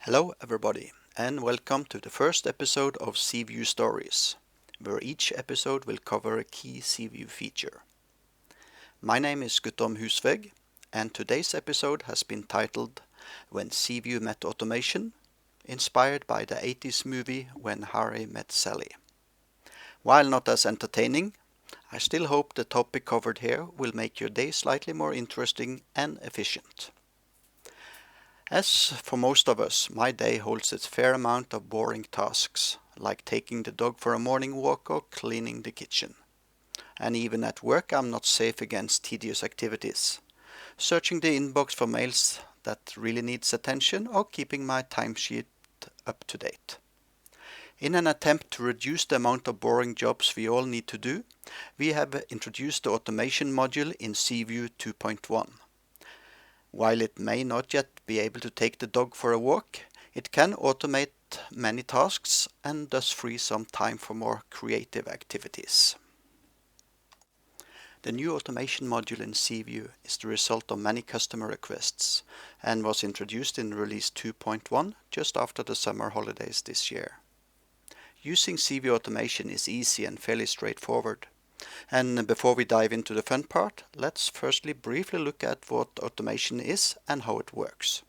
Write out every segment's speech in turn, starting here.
Hello everybody, and welcome to the first episode of Ceeview Stories, where each episode will cover a key Ceeview feature. My name is Guttorm Husveg, and today's episode has been titled When Ceeview Met Automation, inspired by the 80s movie When Harry Met Sally. While not as entertaining, I still hope the topic covered here will make your day slightly more interesting and efficient. As for most of us, my day holds its fair amount of boring tasks, like taking the dog for a morning walk or cleaning the kitchen. And even at work I'm not safe against tedious activities, searching the inbox for mails that really needs attention or keeping my timesheet up to date. In an attempt to reduce the amount of boring jobs we all need to do, we have introduced the automation module in Ceeview 2.1. While it may not yet be able to take the dog for a walk, it can automate many tasks and thus free some time for more creative activities. The new automation module in Ceeview is the result of many customer requests and was introduced in release 2.1 just after the summer holidays this year. Using Ceeview automation is easy and fairly straightforward. And before we dive into the fun part, let's firstly briefly look at what automation is and how it works.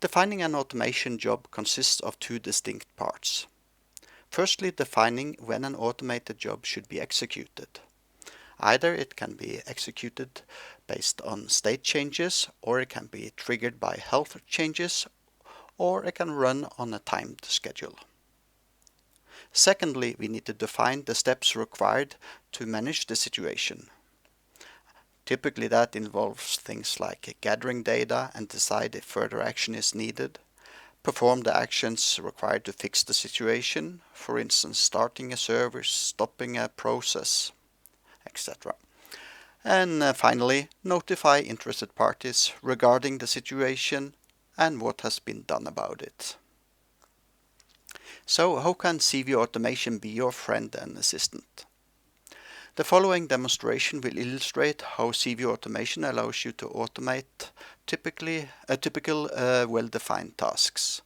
Defining an automation job consists of two distinct parts. Firstly, defining when an automated job should be executed. Either it can be executed based on state changes, or it can be triggered by health changes, or it can run on a timed schedule. Secondly, we need to define the steps required to manage the situation. Typically that involves things like gathering data and decide if further action is needed, perform the actions required to fix the situation, for instance starting a service, stopping a process, etc. And finally, notify interested parties regarding the situation and what has been done about it. So how can Ceeview automation be your friend and assistant? The following demonstration will illustrate how Ceeview automation allows you to automate typical well-defined tasks.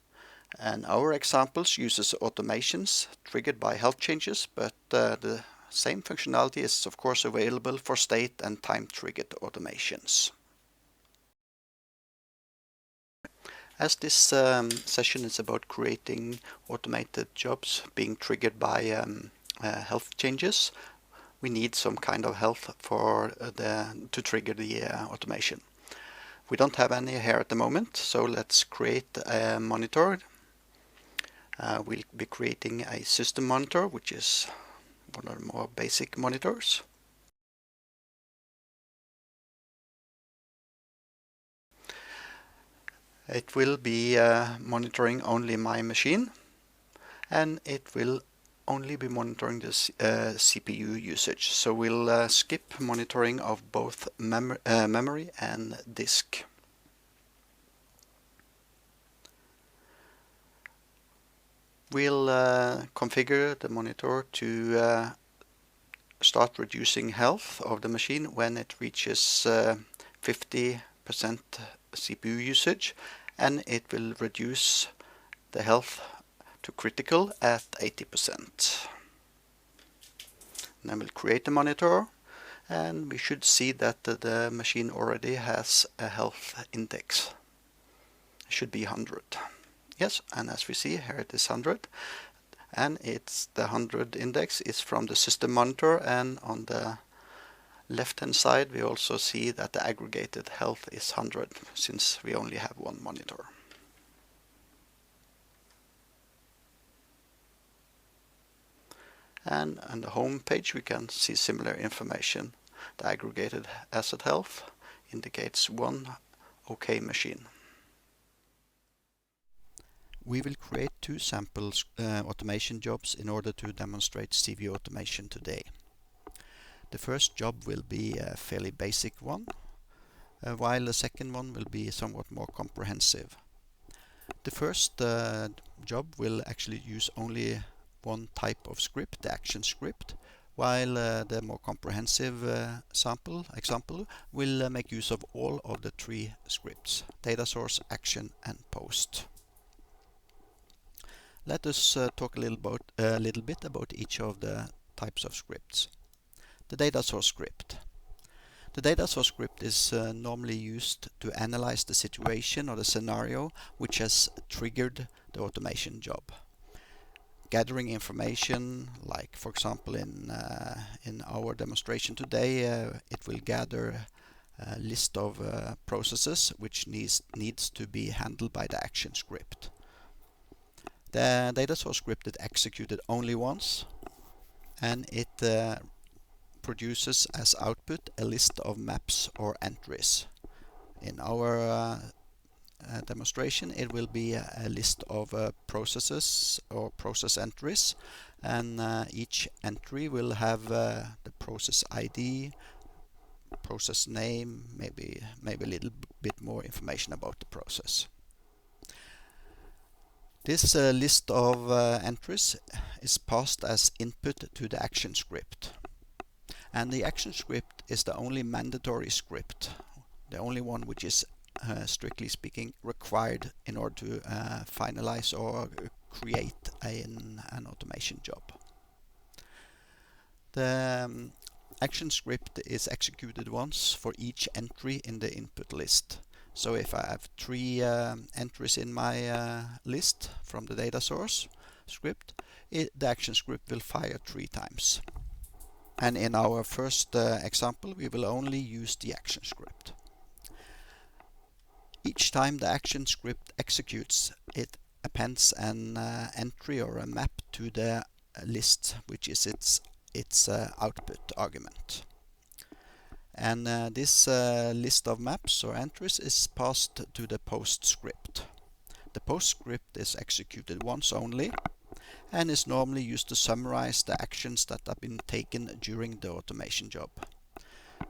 And our examples uses automations triggered by health changes, but the same functionality is of course available for state and time-triggered automations. As this session is about creating automated jobs being triggered by health changes, we need some kind of health to trigger the automation. We don't have any here at the moment, so let's create a monitor. We'll be creating a system monitor, which is one of the more basic monitors. It will be monitoring only my machine, and it will only be monitoring the CPU usage. So we'll skip monitoring of both memory and disk. We'll configure the monitor to start reducing health of the machine when it reaches 50% CPU usage, and it will reduce the health to critical at 80%. Then we'll create the monitor, and we should see that the machine already has a health index. It should be 100. Yes, and as we see here it is 100, and it's the 100 index is from the system monitor, and on the left hand side we also see that the aggregated health is 100 since we only have one monitor. And on the home page we can see similar information. The aggregated asset health indicates one OK machine. We will create two sample automation jobs in order to demonstrate Ceeview automation today. The first job will be a fairly basic one, while the second one will be somewhat more comprehensive. The first job will actually use only one type of script, the action script, while the more comprehensive example will make use of all of the three scripts: data source, action and post. Let us talk a little bit about each of the types of scripts. The data source script. The data source script is normally used to analyze the situation or the scenario which has triggered the automation job. Gathering information, like for example in our demonstration today, it will gather a list of processes which needs to be handled by the action script. The data source script is executed only once, and it produces as output a list of maps or entries. In our demonstration, it will be a list of processes or process entries, and each entry will have the process ID, process name, maybe a little bit more information about the process. This list of entries is passed as input to the action script. And the action script is the only mandatory script, the only one which is strictly speaking required in order to finalize or create an automation job. The action script is executed once for each entry in the input list. So if I have 3 entries in my list from the data source script, the action script will fire 3 times. And in our first example, we will only use the action script. Each time the action script executes, it appends an entry or a map to the list, which is its output argument. And this list of maps or entries is passed to the post script. The post script is executed once only, and is normally used to summarize the actions that have been taken during the automation job.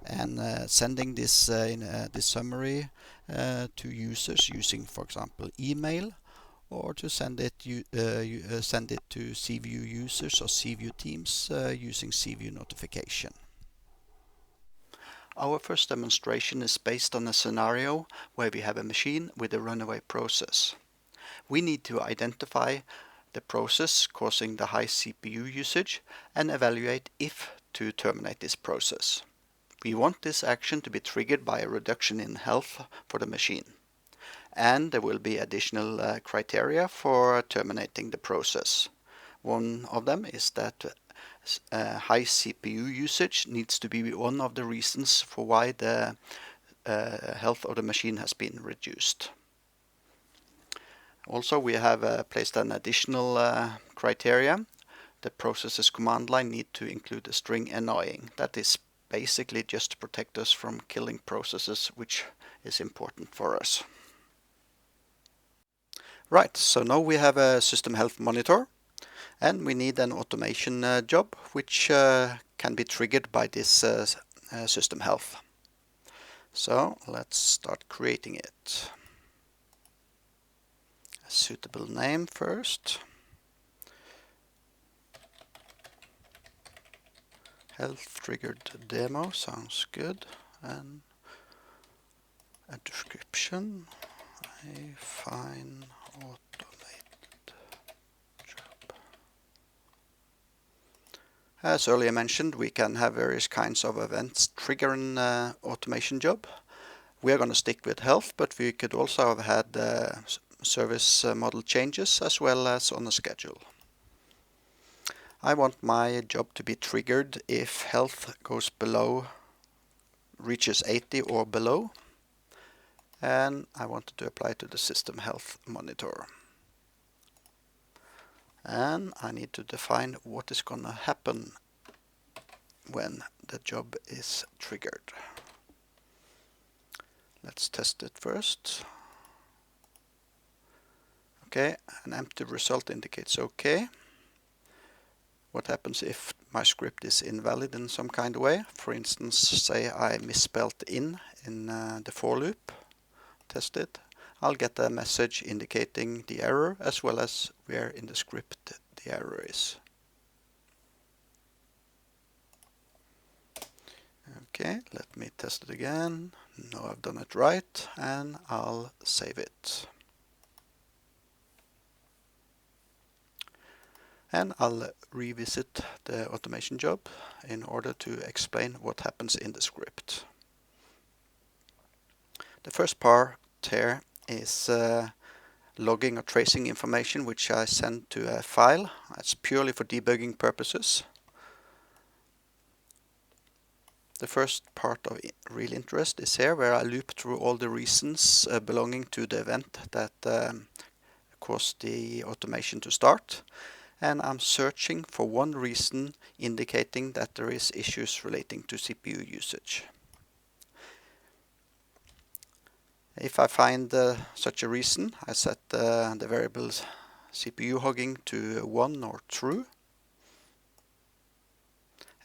And sending this this summary to users using, for example, email, or to send it to Ceeview users or Ceeview teams using Ceeview notification. Our first demonstration is based on a scenario where we have a machine with a runaway process. We need to identify the process causing the high CPU usage and evaluate if to terminate this process. We want this action to be triggered by a reduction in health for the machine. And there will be additional criteria for terminating the process. One of them is that high CPU usage needs to be one of the reasons for why the health of the machine has been reduced. Also, we have placed an additional criteria. The process's command line need to include a string annoying. That is basically just to protect us from killing processes, which is important for us. Right, so now we have a system health monitor, and we need an automation job which can be triggered by this system health. So let's start creating it. A suitable name first. Health triggered demo sounds good, and a description. A fine automated job. As earlier mentioned, we can have various kinds of events trigger an automation job. We are going to stick with health, but we could also have had service model changes as well as on a schedule. I want my job to be triggered if health goes below, reaches 80 or below, and I wanted to apply to the system health monitor. And I need to define what is going to happen when the job is triggered. Let's test it first. Okay, an empty result indicates okay. What happens if my script is invalid in some kind of way? For instance, say I misspelled in the for loop. Test it. I'll get a message indicating the error as well as where in the script the error is. Okay, let me test it again. Now I've done it right, and I'll save it. And I'll revisit the automation job in order to explain what happens in the script. The first part here is logging or tracing information which I send to a file. That's purely for debugging purposes. The first part of real interest is here, where I loop through all the reasons belonging to the event that caused the automation to start. And I'm searching for one reason indicating that there is issues relating to CPU usage. If I find such a reason, I set the variables CPU hogging to 1 or true.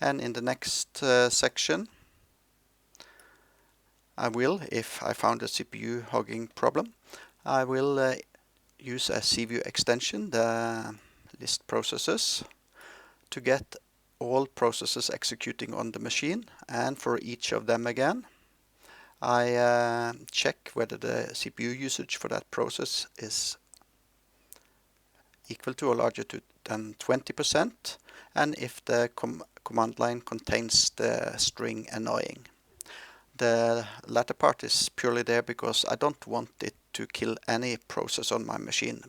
And in the next section, I will, if I found a CPU hogging problem, I will use a Ceeview extension, the list processes, to get all processes executing on the machine, and for each of them again I check whether the CPU usage for that process is equal to or larger than 20%, and if the command line contains the string annoying. The latter part is purely there because I don't want it to kill any process on my machine.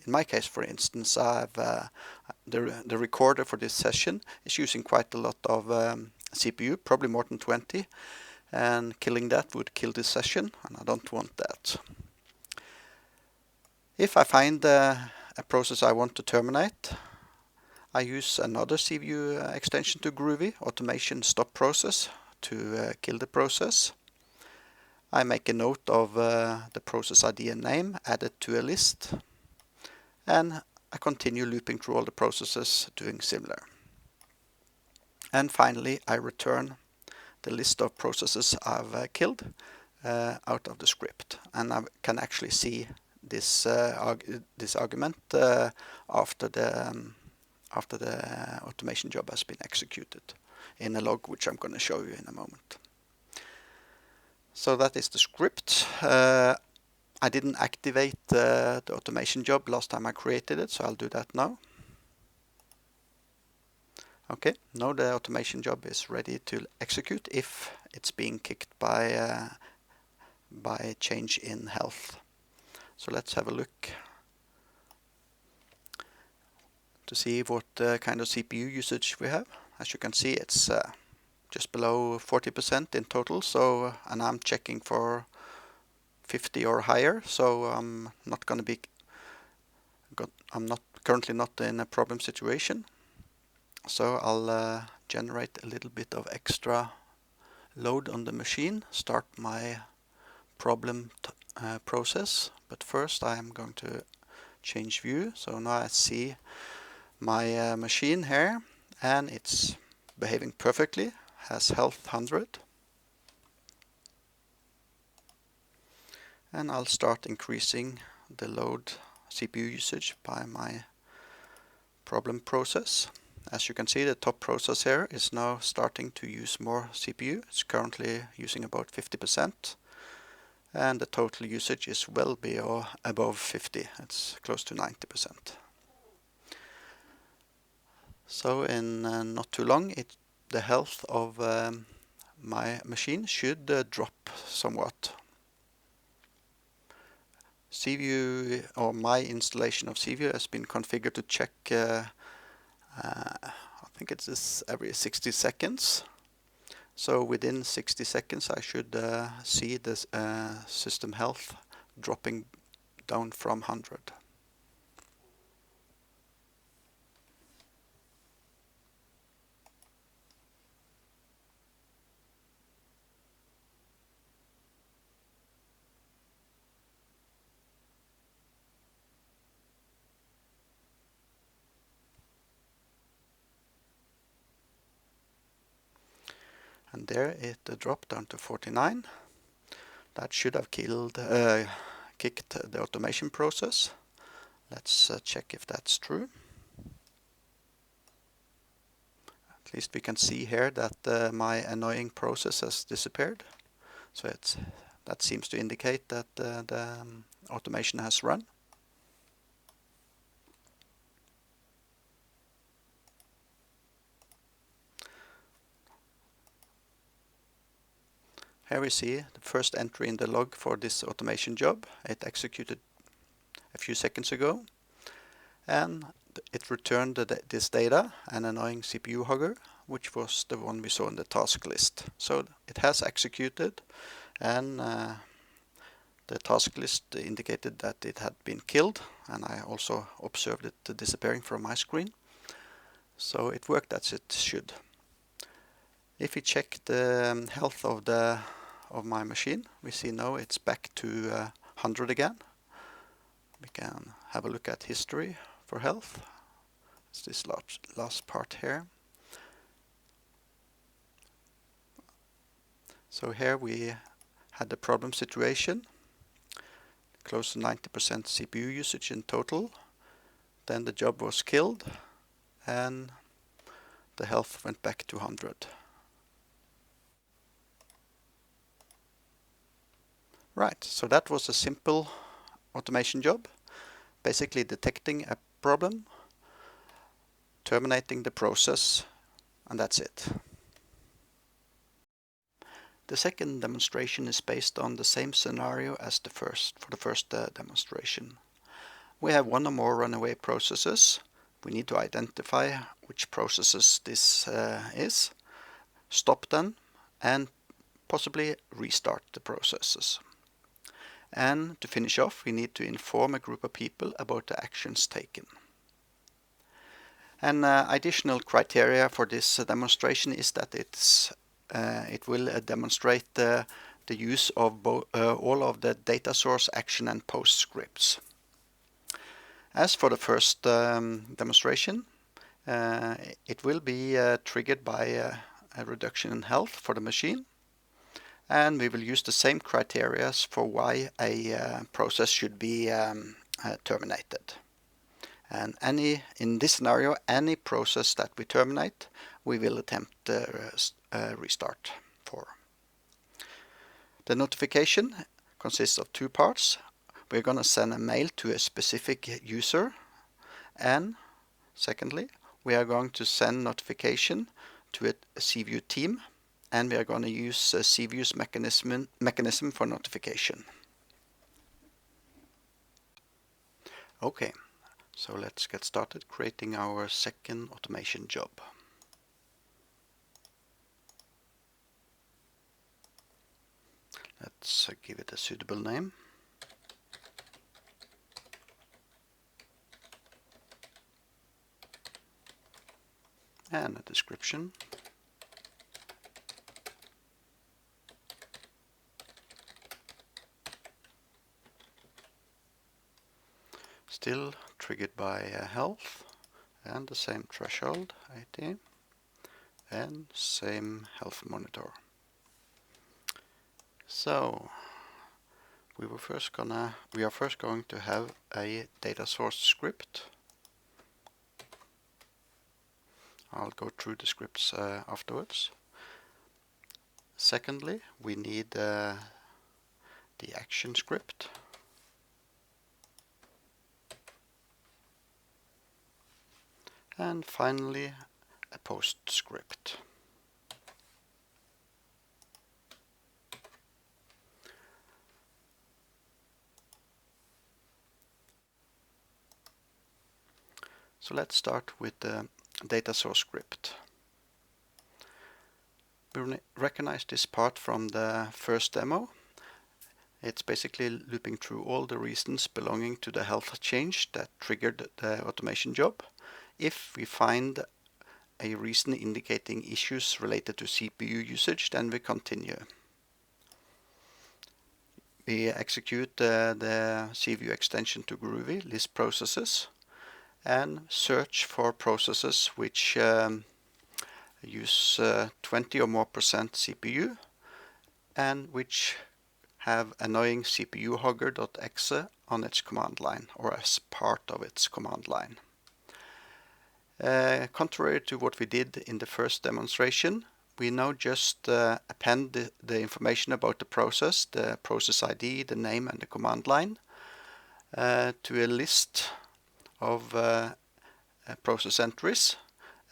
In my case, for instance, I've the recorder for this session is using quite a lot of CPU, probably more than 20, and killing that would kill this session, and I don't want that. If I find a process I want to terminate, I use another Ceeview extension to Groovy, automation stop process, to kill the process. I make a note of the process ID and name, add it to a list, and I continue looping through all the processes doing similar. And finally, I return the list of processes I've killed out of the script, and I can actually see this this argument after the automation job has been executed in a log, which I'm going to show you in a moment. So that is the script. I didn't activate the automation job last time I created it, so I'll do that now. Okay, now the automation job is ready to execute if it's being kicked by change in health. So let's have a look to see what kind of CPU usage we have. As you can see, it's just below 40% in total. So, and I'm checking for 50 or higher. So I'm not going to be. I'm not currently not in a problem situation. So I'll generate a little bit of extra load on the machine. Start my problem process. But first, I am going to change view. So now I see my machine here, and it's behaving perfectly, has health 100. And I'll start increasing the load CPU usage by my problem process. As you can see, the top process here is now starting to use more CPU. It's currently using about 50%, and the total usage is well above 50. It's close to 90%. So in not too long, the health of my machine should drop somewhat. Ceeview, or my installation of Ceeview, has been configured to check, I think it's every 60 seconds. So within 60 seconds I should see this system health dropping down from 100. And there it dropped down to 49. That should have kicked the automation process. Let's check if that's true. At least we can see here that my annoying process has disappeared. So that seems to indicate that the automation has run. Here we see the first entry in the log for this automation job. It executed a few seconds ago, and it returned this data, an annoying CPU hogger, which was the one we saw in the task list. So it has executed, and the task list indicated that it had been killed, and I also observed it disappearing from my screen. So it worked as it should. If we check the health of my machine, we see now it's back to 100 again. We can have a look at history for health. It's this last part here. So here we had the problem situation, close to 90% CPU usage in total. Then the job was killed and the health went back to 100. Right, so that was a simple automation job, basically detecting a problem, terminating the process, and that's it. The second demonstration is based on the same scenario as for the first demonstration. We have one or more runaway processes. We need to identify which processes this is, stop them, and possibly restart the processes. And to finish off, we need to inform a group of people about the actions taken. An additional criteria for this demonstration is that it will demonstrate the use of all of the data source, action, and post scripts. As for the first demonstration, it will be triggered by a reduction in health for the machine, and we will use the same criteria for why a process should be terminated. And in this scenario, any process that we terminate, we will attempt restart for. The notification consists of two parts. We're going to send a mail to a specific user, and secondly, we are going to send notification to a Ceeview team, and we are going to use Ceeview's mechanism for notification. Okay, so let's get started creating our second automation job. Let's give it a suitable name. And a description. Still triggered by health, and the same threshold, 80, and same health monitor. So we are first going to have a data source script. I'll go through the scripts afterwards. Secondly, we need the action script. And finally, a post script. So let's start with the data source script. We recognize this part from the first demo. It's basically looping through all the reasons belonging to the health change that triggered the automation job. If we find a reason indicating issues related to CPU usage, then we continue. We execute the Ceeview extension to Groovy, list processes, and search for processes which use 20 or more % CPU and which have annoying CPU hogger.exe on its command line or as part of its command line. Contrary to what we did in the first demonstration, we now just append the information about the process ID, the name, and the command line to a list of process entries,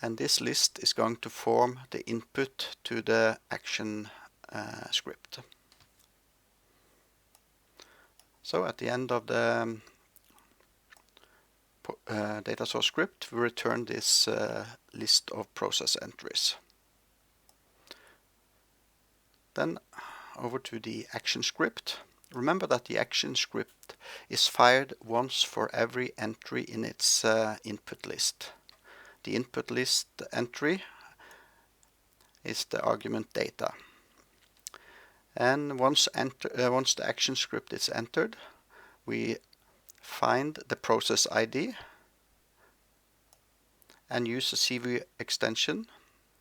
and this list is going to form the input to the action script. So at the end of the data source script, we return this list of process entries. Then over to the action script. Remember that the action script is fired once for every entry in its input list. The input list entry is the argument data. And once the action script is entered, we find the process ID and use the Ceeview extension,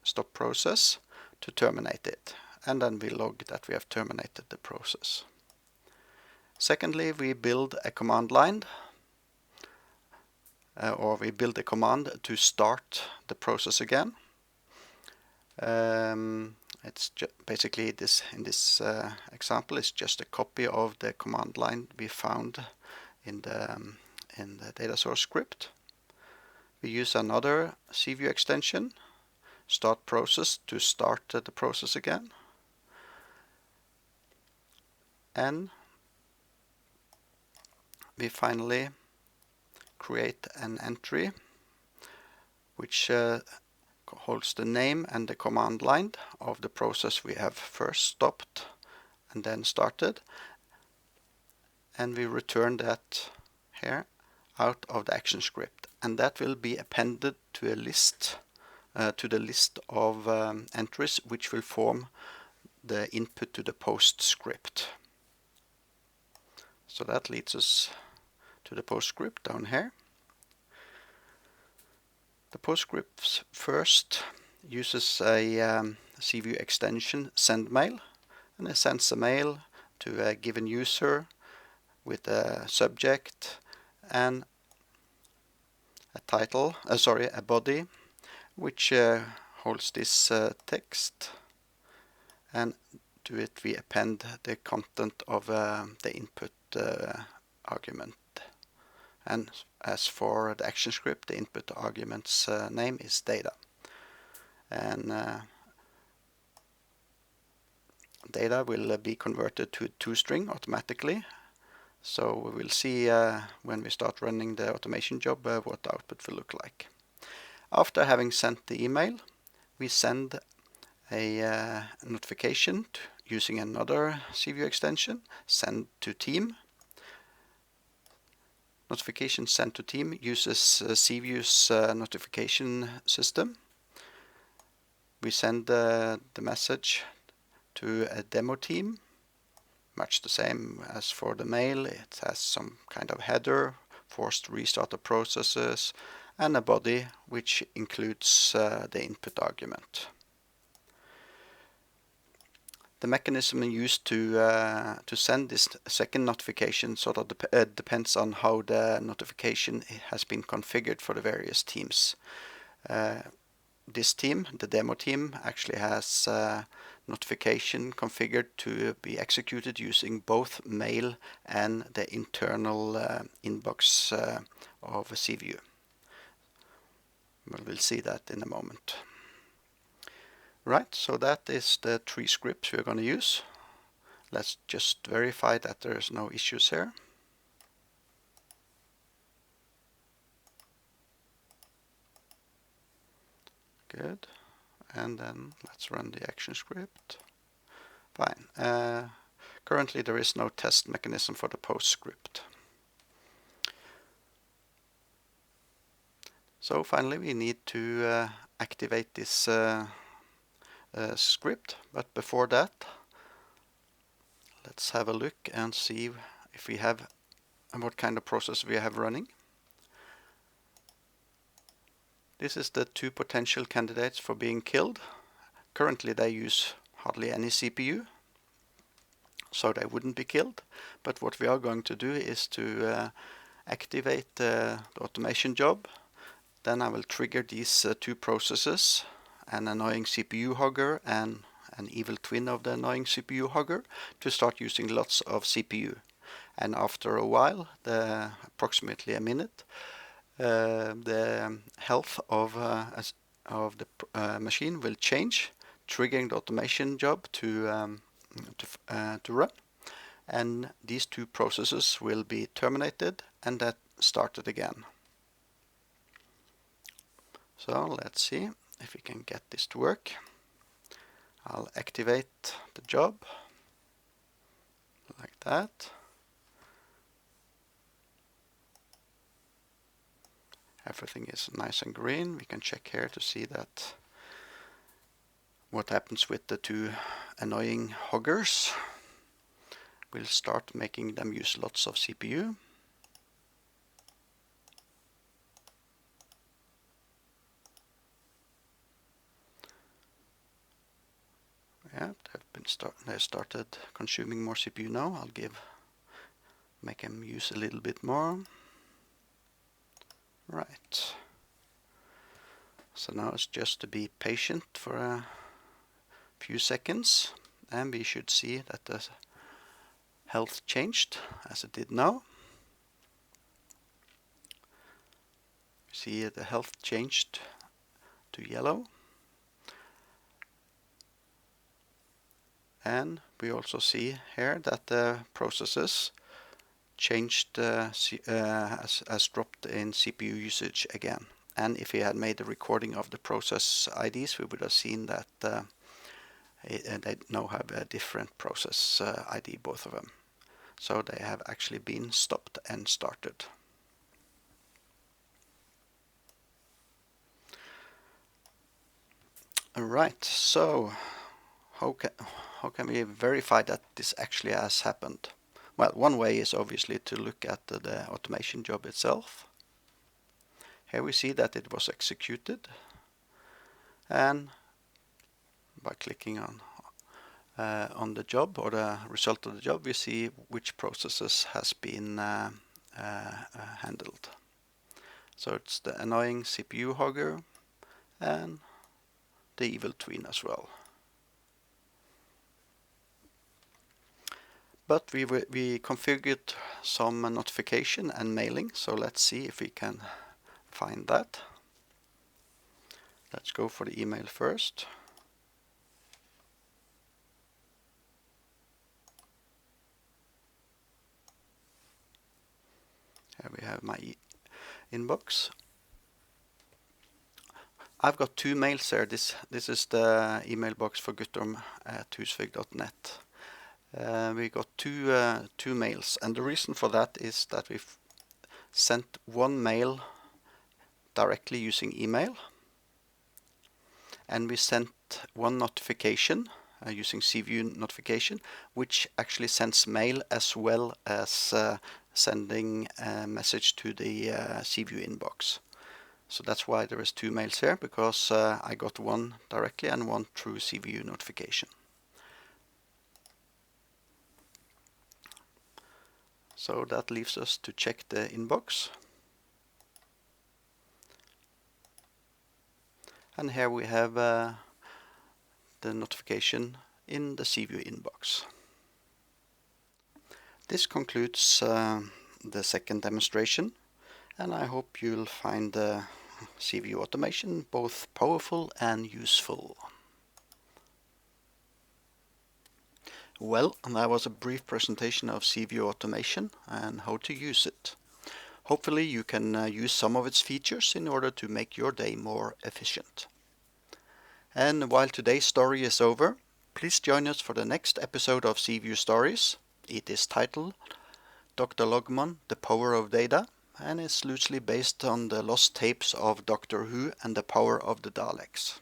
stop process, to terminate it. And then we log that we have terminated the process. Secondly, we build a command line, or we build a command to start the process again. It's basically this in this example is just a copy of the command line we found in the data source script. We use another Ceeview extension, start process, to start the process again. And we finally create an entry which holds the name and the command line of the process we have first stopped and then started, and we return that here out of the action script, and that will be appended to a list to the list of entries which will form the input to the post script. So that leads us to the post script down here. The post script first uses a Ceeview extension send mail, and it sends a mail to a given user with a subject and a title, a body, which holds this text, and to it we append the content of the input argument. And as for the action script, the input argument's name is data. And data will be converted to toString automatically. So we will see when we start running the automation job what the output will look like. After having sent the email, we send a notification using another Ceeview extension, send to team. Notification sent to team uses Ceeview's notification system. We send the message to a demo team, much the same as for the mail. It has some kind of header, forced restart of processes, and a body which includes the input argument. The mechanism used to send this second notification sort of depends on how the notification has been configured for the various teams. This team, the demo team, actually has notification configured to be executed using both mail and the internal inbox of Ceeview. We'll see that in a moment. Right, so that is the 3 scripts we're going to use. Let's just verify that there's no issues here. Good. And then let's run the action script. Fine. Currently there is no test mechanism for the post script. So finally we need to activate this script, but before that let's have a look and see if we have what kind of process we have running. This is the 2 potential candidates for being killed. Currently they use hardly any CPU, so they wouldn't be killed, but what we are going to do is to activate the automation job. Then I will trigger these 2 processes, an annoying CPU hogger and an evil twin of the annoying CPU hogger, to start using lots of CPU. And after a while, approximately a minute, the health of the machine will change triggering the automation job to run, and these two processes will be terminated and that started again. So let's see if we can get this to work. I'll activate the job like that. Everything is nice and green. We can check here to see that what happens with the two annoying hoggers. We'll start making them use lots of CPU. Yeah, they started consuming more CPU now. I'll make them use a little bit more. Right. So now it's just to be patient for a few seconds, and we should see that the health changed as it did now. See the health changed to yellow. And we also see here that the processes changed, has dropped in CPU usage again. And if we had made a recording of the process IDs, we would have seen that they now have a different process ID, both of them. So they have actually been stopped and started. Alright, so how can we verify that this actually has happened? Well, one way is obviously to look at the automation job itself. Here we see that it was executed, and by clicking on the job or the result of the job, we see which processes has been handled. So it's the annoying CPU hogger and the evil twin as well. But we configured some notification and mailing, so let's see if we can find that. Let's go for the email first. Here we have my inbox. I've got two mails there. This is the email box for guttorm@husvik.net. We got two mails, and the reason for that is that we've sent one mail directly using email, and we sent one notification using Ceeview notification, which actually sends mail as well as sending a message to the Ceeview inbox. So that's why there is two mails here, because I got one directly and one through Ceeview notification. So that leaves us to check the inbox. And here we have the notification in the Ceeview inbox. This concludes the second demonstration, and I hope you'll find the Ceeview automation both powerful and useful. Well, that was a brief presentation of Ceeview automation and how to use it. Hopefully you can use some of its features in order to make your day more efficient. And while today's story is over, please join us for the next episode of Ceeview Stories. It is titled Dr. Logman, The Power of Data, and is loosely based on the lost tapes of Doctor Who and the Power of the Daleks.